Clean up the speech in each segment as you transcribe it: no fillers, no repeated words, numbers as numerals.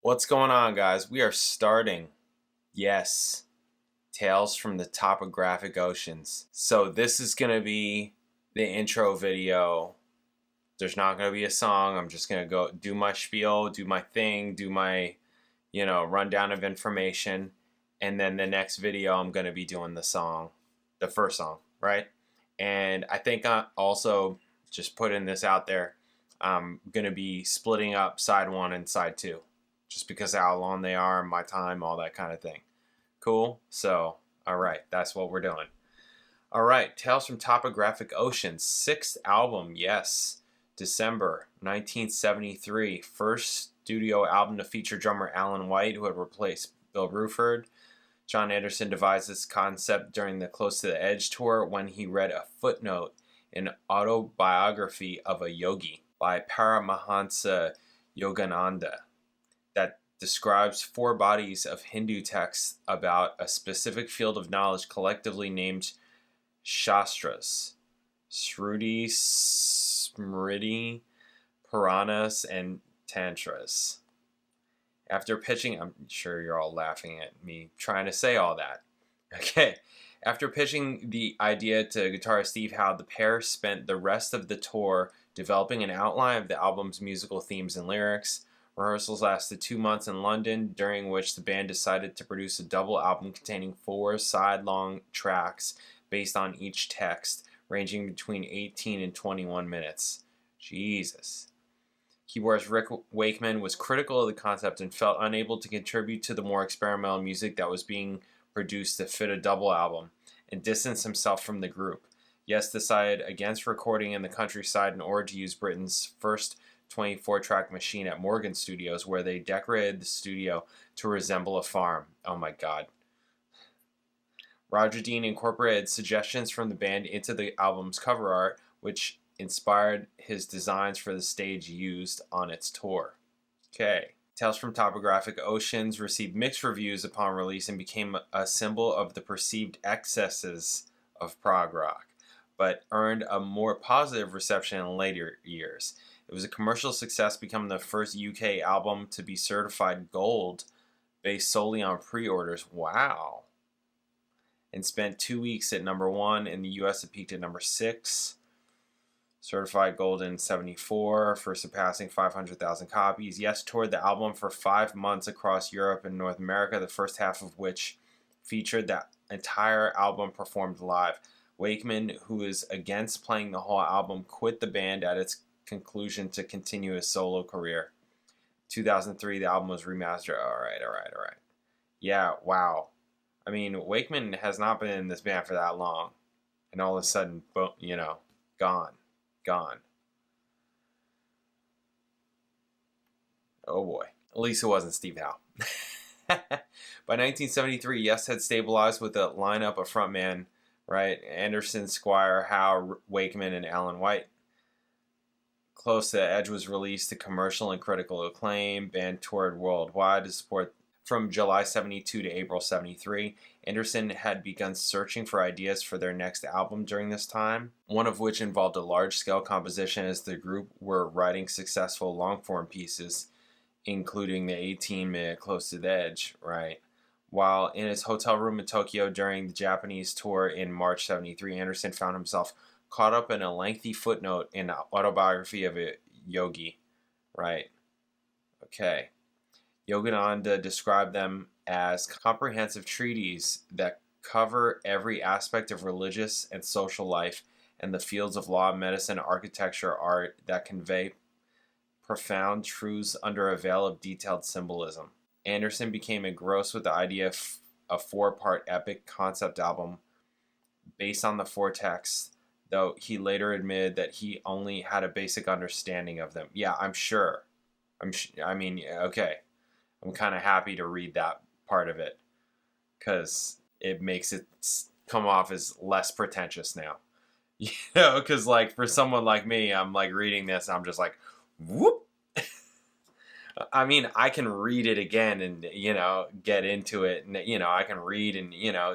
What's going on, guys? We are starting, yes, Tales from the Topographic Oceans. So this is going to be the intro video. There's not going to be a song. I'm just going to go do my spiel, do my thing, do my, rundown of information. And then the next video, I'm going to be doing the song, the first song, right? And I think I also, just putting this out there, I'm going to be splitting up side one and side two. Just because of how long they are, my time, all that kind of thing. Cool? So, alright, that's what we're doing. Alright, Tales from Topographic Oceans, 6th album, yes. December 1973, first studio album to feature drummer Alan White, who had replaced Bill Bruford. John Anderson devised this concept during the Close to the Edge tour when he read a footnote in Autobiography of a Yogi by Paramahansa Yogananda that describes 4 bodies of Hindu texts about a specific field of knowledge collectively named Shastras, Shruti, Smriti, Puranas, and Tantras. After pitching, I'm sure you're all laughing at me trying to say all that. Okay. After pitching the idea to guitarist Steve Howe, the pair spent the rest of the tour developing an outline of the album's musical themes and lyrics. Rehearsals lasted 2 months in London, during which the band decided to produce a double album containing 4 side-long tracks based on each text, ranging between 18 and 21 minutes. Jesus. Keyboardist Rick Wakeman was critical of the concept and felt unable to contribute to the more experimental music that was being produced to fit a double album, and distanced himself from the group. Yes decided against recording in the countryside in order to use Britain's first 24-track machine at Morgan Studios, where they decorated the studio to resemble a farm. Oh my god. Roger Dean incorporated suggestions from the band into the album's cover art, which inspired his designs for the stage used on its tour. Okay. Tales from Topographic Oceans received mixed reviews upon release and became a symbol of the perceived excesses of prog rock, but earned a more positive reception in later years. It was a commercial success, becoming the first UK album to be certified gold based solely on pre-orders. Wow. And spent 2 weeks at number 1. In the US, it peaked at number 6. Certified gold in 74 for surpassing 500,000 copies. Yes toured the album for 5 months across Europe and North America, the first half of which featured the entire album performed live. Wakeman, who is against playing the whole album, quit the band at its conclusion to continue his solo career. 2003, the album was remastered. All right. Yeah, wow. I mean, Wakeman has not been in this band for that long, and all of a sudden, boom, gone. Oh boy. At least it wasn't Steve Howe. By 1973, Yes had stabilized with a lineup of frontman, right? Anderson, Squire, Howe, Wakeman, and Alan White. Close to the Edge was released to commercial and critical acclaim. Band toured worldwide to support. From July 72 to April 73, Anderson had begun searching for ideas for their next album during this time, one of which involved a large-scale composition, as the group were writing successful long-form pieces, including the 18-minute Close to the Edge, right? While in his hotel room in Tokyo during the Japanese tour in March 73, Anderson found himself caught up in a lengthy footnote in Autobiography of a Yogi, right? Okay. Yogananda described them as comprehensive treatises that cover every aspect of religious and social life and the fields of law, medicine, architecture, art that convey profound truths under a veil of detailed symbolism. Anderson became engrossed with the idea of a 4-part epic concept album based on the 4 texts, though he later admitted that he only had a basic understanding of them. Yeah, I'm sure. Okay. I'm kind of happy to read that part of it because it makes it come off as less pretentious now. Because like for someone like me, I'm like reading this, I'm just like, whoop. I mean, I can read it again and, get into it and, I can read and,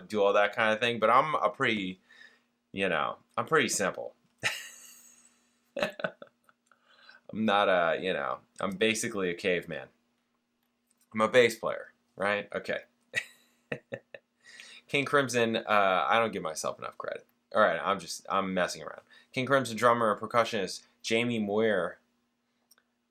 do all that kind of thing, but I'm pretty simple. I'm not I'm basically a caveman. I'm a bass player, right? Okay. King Crimson, I don't give myself enough credit. All right, I'm messing around. King Crimson drummer and percussionist Jamie Weir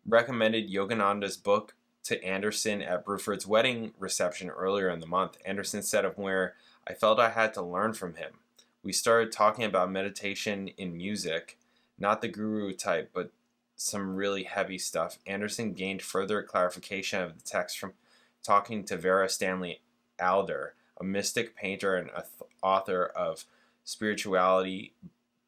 recommended Yogananda's book to Anderson at Bruford's wedding reception earlier in the month. Anderson said of Weir, "I felt I had to learn from him. We started talking about meditation in music, not the guru type, but some really heavy stuff." Anderson gained further clarification of the text from talking to Vera Stanley Alder, a mystic painter and author of spirituality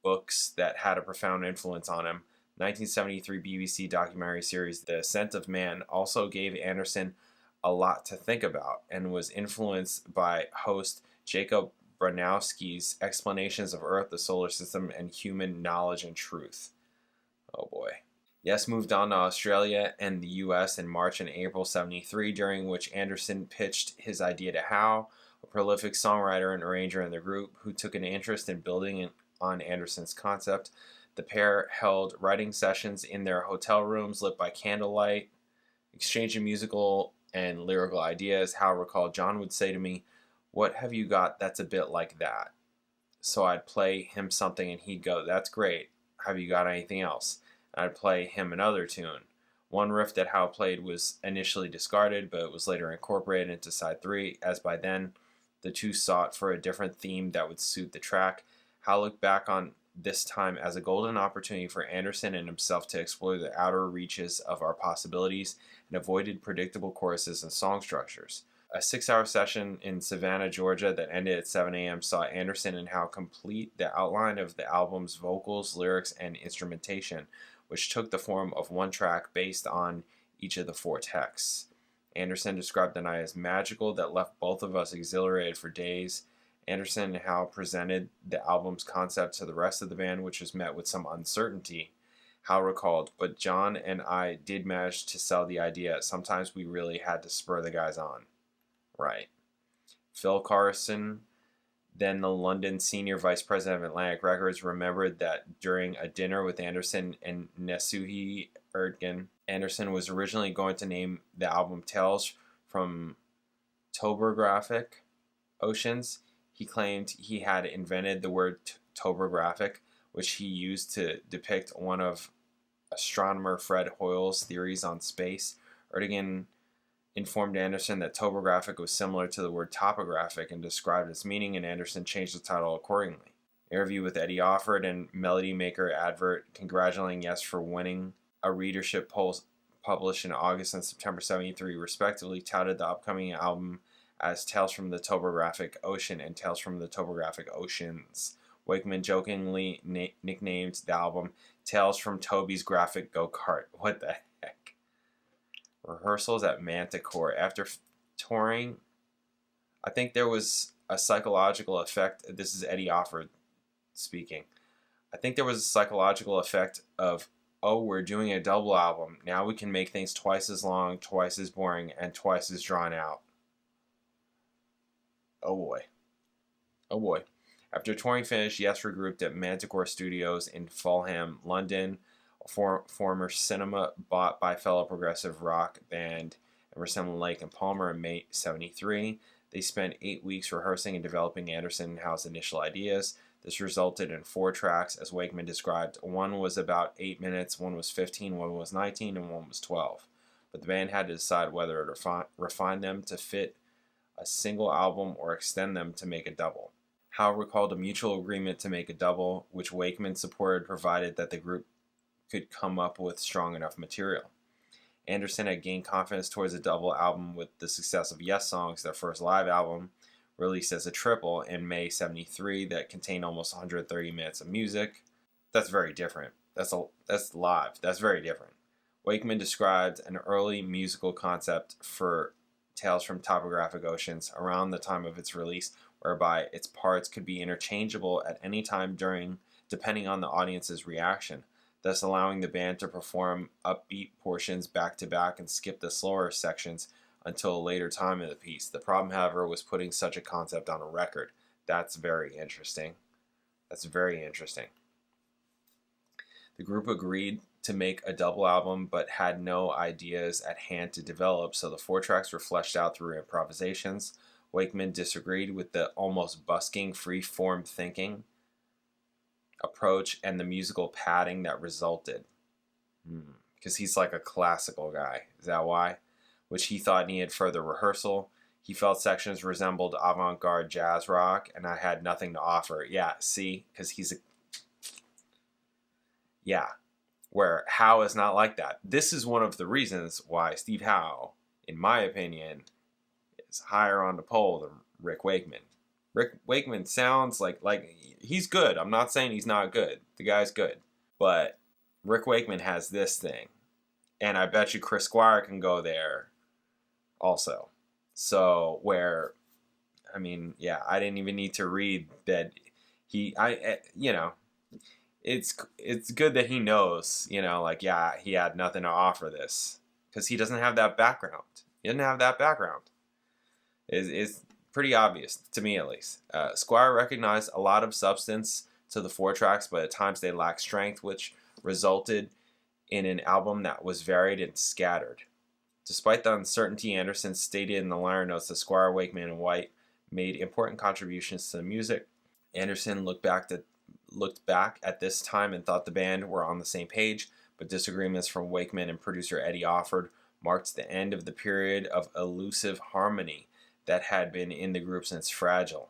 books that had a profound influence on him. 1973 BBC documentary series The Ascent of Man also gave Anderson a lot to think about and was influenced by host Jacob Bronowski's explanations of Earth, the solar system, and human knowledge and truth. Oh boy. Yes moved on to Australia and the US in March and April 73, during which Anderson pitched his idea to Howe, a prolific songwriter and arranger in the group, who took an interest in building on Anderson's concept. The pair held writing sessions in their hotel rooms lit by candlelight, exchanging musical and lyrical ideas. Howe recalled, "John would say to me, 'What have you got that's a bit like that?' So I'd play him something and he'd go, 'That's great. Have you got anything else?' And I'd play him another tune. One riff that Howe played was initially discarded, but it was later incorporated into side 3, as by then the two sought for a different theme that would suit the track. Howe looked back on this time as a golden opportunity for Anderson and himself to explore the outer reaches of our possibilities and avoided predictable choruses and song structures. A 6-hour session in Savannah, Georgia that ended at 7 a.m. saw Anderson and Howe complete the outline of the album's vocals, lyrics, and instrumentation, which took the form of one track based on each of the 4 texts. Anderson described the night as magical that left both of us exhilarated for days. Anderson and Howe presented the album's concept to the rest of the band, which was met with some uncertainty. Howe recalled, "But John and I did manage to sell the idea. Sometimes we really had to spur the guys on." Right. Phil Carson, then the London senior vice president of Atlantic Records, remembered that during a dinner with Anderson and Nesuhi Ertgen, Anderson was originally going to name the album Tales from Topographic Oceans. He claimed he had invented the word topographic, which he used to depict one of astronomer Fred Hoyle's theories on space. Ertgen informed Anderson that topographic was similar to the word topographic and described its meaning, and Anderson changed the title accordingly. Interview with Eddie Offord and Melody Maker advert congratulating Yes for winning a readership poll published in August and September 73 respectively touted the upcoming album as Tales from the Topographic Ocean and Tales from the Topographic Oceans. Wakeman jokingly nicknamed the album Tales from Toby's Graphic Go-Kart. What the heck? Rehearsals at Manticore. After touring, I think there was a psychological effect. This is Eddie Offord speaking. I think there was a psychological effect of, oh, we're doing a double album. Now we can make things twice as long, twice as boring, and twice as drawn out. Oh boy. Oh boy. After touring finished, Yes regrouped at Manticore Studios in Fulham, London, a former cinema bought by fellow progressive rock band Emerson, Lake and Palmer in May 73. They spent 8 weeks rehearsing and developing Anderson and Howe's initial ideas. This resulted in 4 tracks, as Wakeman described. One was about 8 minutes, one was 15, one was 19, and one was 12. But the band had to decide whether to refine them to fit a single album or extend them to make a double. Howe recalled a mutual agreement to make a double, which Wakeman supported provided that the group could come up with strong enough material. Anderson had gained confidence towards a double album with the success of Yes Songs, their first live album, released as a triple in May 73 that contained almost 130 minutes of music. That's very different. That's live. That's very different. Wakeman described an early musical concept for Tales from Topographic Oceans around the time of its release, whereby its parts could be interchangeable at any time depending on the audience's reaction, thus allowing the band to perform upbeat portions back to back and skip the slower sections until a later time in the piece. The problem, however, was putting such a concept on a record. That's very interesting. That's very interesting. The group agreed to make a double album, but had no ideas at hand to develop, so the 4 tracks were fleshed out through improvisations. Wakeman disagreed with the almost busking, free-form thinking approach and the musical padding that resulted. Because he's like a classical guy. Is that why? Which he thought needed further rehearsal. He felt sections resembled avant-garde jazz rock, and I had nothing to offer. Yeah, see? Because he's a... Yeah. Where Howe is not like that. This is one of the reasons why Steve Howe, in my opinion, is higher on the pole than Rick Wakeman. Rick Wakeman sounds like he's good. I'm not saying he's not good. The guy's good. But Rick Wakeman has this thing. And I bet you Chris Squire can go there also. So where, I mean, yeah, I didn't even need to read that it's good that he knows, yeah, he had nothing to offer this. Because he doesn't have that background. He doesn't have that background. It's pretty obvious, to me at least. Squire recognized a lot of substance to the 4 tracks, but at times they lacked strength, which resulted in an album that was varied and scattered. Despite the uncertainty, Anderson stated in the liner notes that Squire, Wakeman, and White made important contributions to the music. Anderson looked back at this time and thought the band were on the same page, but disagreements from Wakeman and producer Eddie Offord marked the end of the period of elusive harmony that had been in the group since Fragile.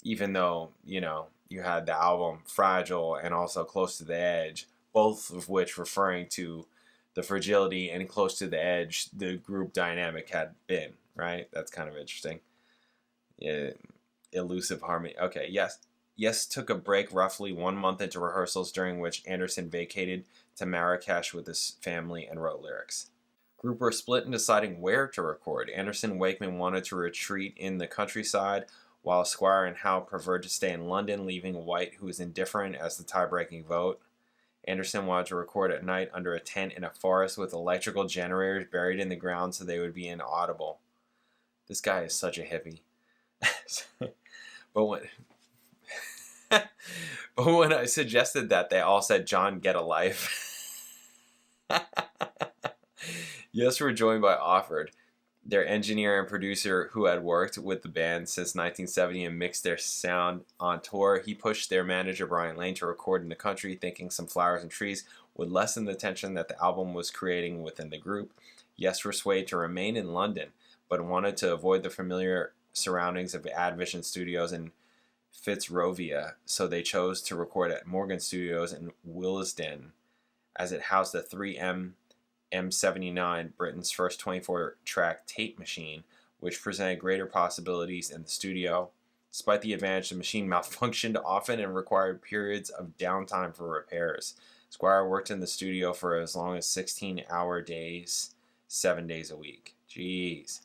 Even though, you had the album Fragile and also Close to the Edge, both of which referring to the fragility and Close to the Edge the group dynamic had been, right? That's kind of interesting. Yeah, elusive harmony. Okay, Yes took a break roughly 1 month into rehearsals, during which Anderson vacated to Marrakesh with his family and wrote lyrics. Group were split in deciding where to record. Anderson and Wakeman wanted to retreat in the countryside, while Squire and Howe preferred to stay in London, leaving White, who was indifferent, as the tie-breaking vote. Anderson wanted to record at night under a tent in a forest with electrical generators buried in the ground so they would be inaudible. This guy is such a hippie. But when I suggested that, they all said, "John, get a life." Yes, we're joined by Offord, their engineer and producer who had worked with the band since 1970 and mixed their sound on tour. He pushed their manager Brian Lane to record in the country, thinking some flowers and trees would lessen the tension that the album was creating within the group. Yes were swayed to remain in London, but wanted to avoid the familiar surroundings of Advision Studios and Fitzrovia, so they chose to record at Morgan Studios in Willesden, as it housed the 3M M79, Britain's first 24-track tape machine, which presented greater possibilities in the studio. Despite the advantage, the machine malfunctioned often and required periods of downtime for repairs. Squire worked in the studio for as long as 16-hour days, 7 days a week. Jeez.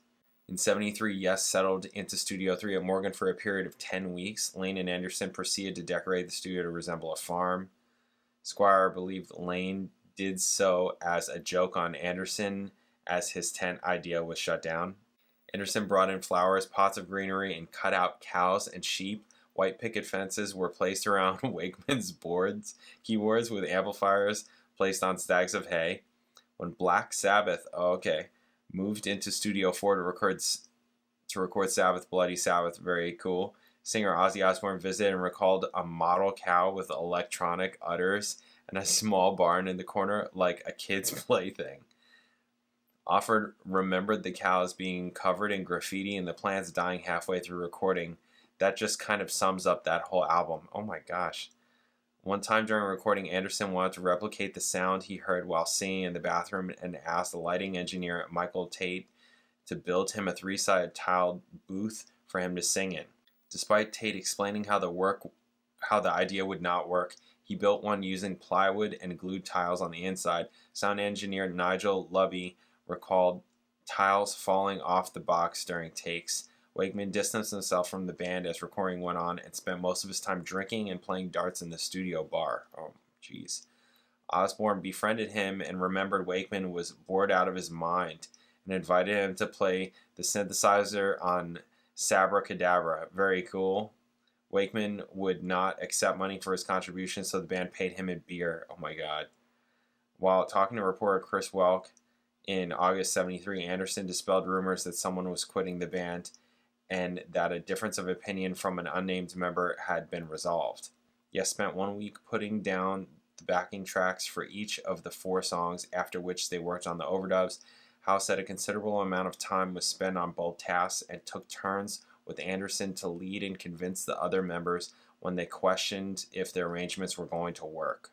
In 1973, Yes settled into Studio 3 at Morgan for a period of 10 weeks. Lane and Anderson proceeded to decorate the studio to resemble a farm. Squire believed Lane did so as a joke on Anderson, as his tent idea was shut down. Anderson brought in flowers, pots of greenery, and cut out cows and sheep. White picket fences were placed around Wakeman's keyboards with amplifiers placed on stacks of hay. When Black Sabbath, moved into Studio 4 to record Sabbath, Bloody Sabbath, very cool. Singer Ozzy Osbourne visited and recalled a model cow with electronic udders and a small barn in the corner, like a kid's plaything. Offord remembered the cows being covered in graffiti and the plants dying halfway through recording. That just kind of sums up that whole album. Oh my gosh. One time during recording, Anderson wanted to replicate the sound he heard while singing in the bathroom and asked the lighting engineer, Michael Tate, to build him a 3-sided tiled booth for him to sing in. Despite Tate explaining how the idea would not work, he built one using plywood and glued tiles on the inside. Sound engineer Nigel Lubby recalled tiles falling off the box during takes. Wakeman distanced himself from the band as recording went on and spent most of his time drinking and playing darts in the studio bar. Oh, jeez. Osbourne befriended him and remembered Wakeman was bored out of his mind and invited him to play the synthesizer on Sabra Cadabra. Very cool. Wakeman would not accept money for his contribution, so the band paid him in beer. Oh my god. While talking to reporter Chris Welk in August 73, Anderson dispelled rumors that someone was quitting the band and that a difference of opinion from an unnamed member had been resolved. Yes spent 1 week putting down the backing tracks for each of the 4 songs, after which they worked on the overdubs. Howe said a considerable amount of time was spent on both tasks and took turns with Anderson to lead and convince the other members when they questioned if their arrangements were going to work.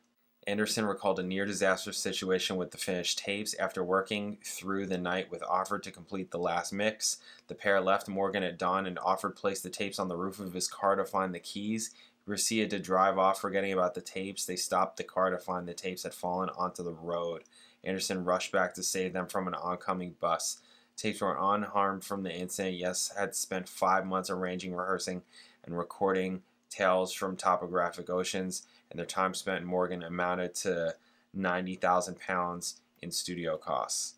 Anderson recalled a near-disastrous situation with the finished tapes. After working through the night with Offered to complete the last mix, the pair left Morgan at dawn and Offered placed the tapes on the roof of his car to find the keys. He proceeded to drive off, forgetting about the tapes. They stopped the car to find the tapes had fallen onto the road. Anderson rushed back to save them from an oncoming bus. Tapes were unharmed from the incident. Yes had spent 5 months arranging, rehearsing, and recording Tales from Topographic Oceans, and their time spent in Morgan amounted to £90,000 in studio costs.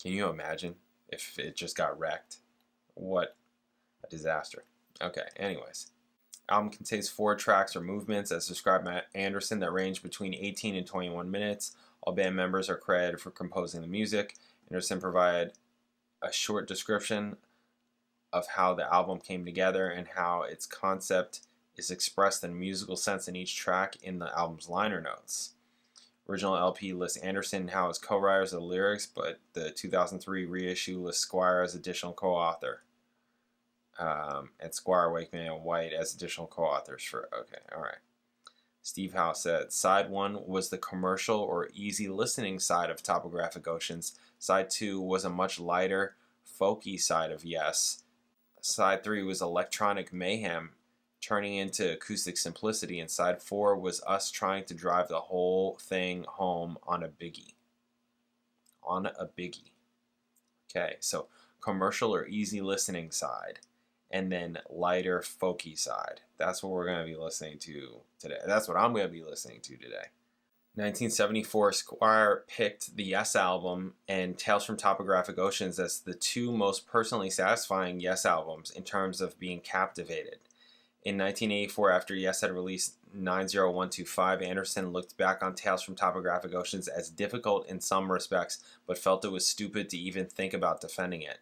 Can you imagine if it just got wrecked? What a disaster. Okay, anyways. Album contains 4 tracks or movements as described by Anderson that range between 18 and 21 minutes. All band members are credited for composing the music. Anderson provided a short description of how the album came together and how its concept is expressed in a musical sense in each track in the album's liner notes. Original LP lists Anderson and Howe as co-writers of the lyrics, but the 2003 reissue lists Squire as additional co-author. And Squire, Wakeman, and White as additional co-authors for... Okay, alright. Steve Howe said, Side 1 was the commercial or easy listening side of Topographic Oceans. Side 2 was a much lighter, folky side of Yes. Side 3 was electronic mayhem, turning into acoustic simplicity, and side 4 was us trying to drive the whole thing home on a biggie. Okay, so commercial or easy listening side, and then lighter, folky side. That's what we're going to be listening to today. That's what I'm going to be listening to today. 1974, Squire picked the Yes album and Tales from Topographic Oceans as the 2 most personally satisfying Yes albums in terms of being captivated. In 1984, after Yes had released 90125, Anderson looked back on Tales from Topographic Oceans as difficult in some respects, but felt it was stupid to even think about defending it.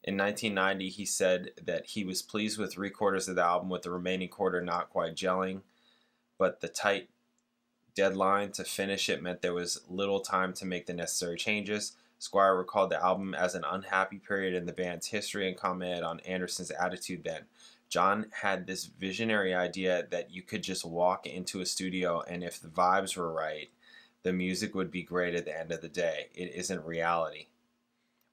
In 1990, he said that he was pleased with 3/4 of the album, with the remaining quarter not quite gelling, but the tight deadline to finish it meant there was little time to make the necessary changes. Squire recalled the album as an unhappy period in the band's history and commented on Anderson's attitude then. John had this visionary idea that you could just walk into a studio and if the vibes were right, the music would be great at the end of the day. It isn't reality.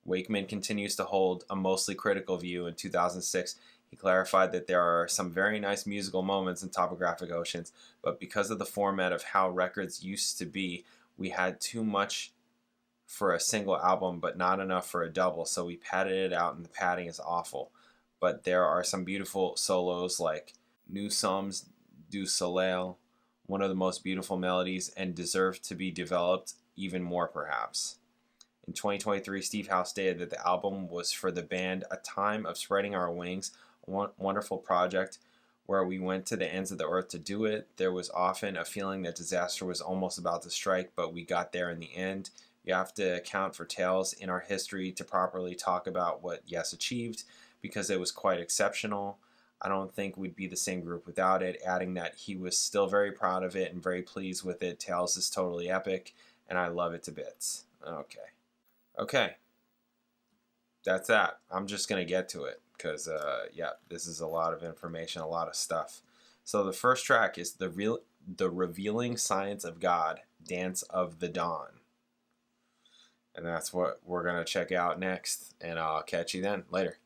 Wakeman continues to hold a mostly critical view. In 2006, he clarified that there are some very nice musical moments in Topographic Oceans, but because of the format of how records used to be, we had too much for a single album but not enough for a double, so we padded it out and the padding is awful. But there are some beautiful solos like Nous sommes du soleil, one of the most beautiful melodies, and deserve to be developed even more perhaps. In 2023, Steve Howe stated that the album was for the band a time of spreading our wings, a wonderful project where we went to the ends of the earth to do it. There was often a feeling that disaster was almost about to strike, but we got there in the end. You have to account for tales in our history to properly talk about what Yes achieved, because it was quite exceptional. I don't think we'd be the same group without it, adding that he was still very proud of it and very pleased with it. Tales is totally epic, and I love it to bits. Okay. That's that. I'm just going to get to it, because, this is a lot of information, a lot of stuff. So the first track is The Revealing Science of God, Dance of the Dawn. And that's what we're going to check out next, and I'll catch you then. Later.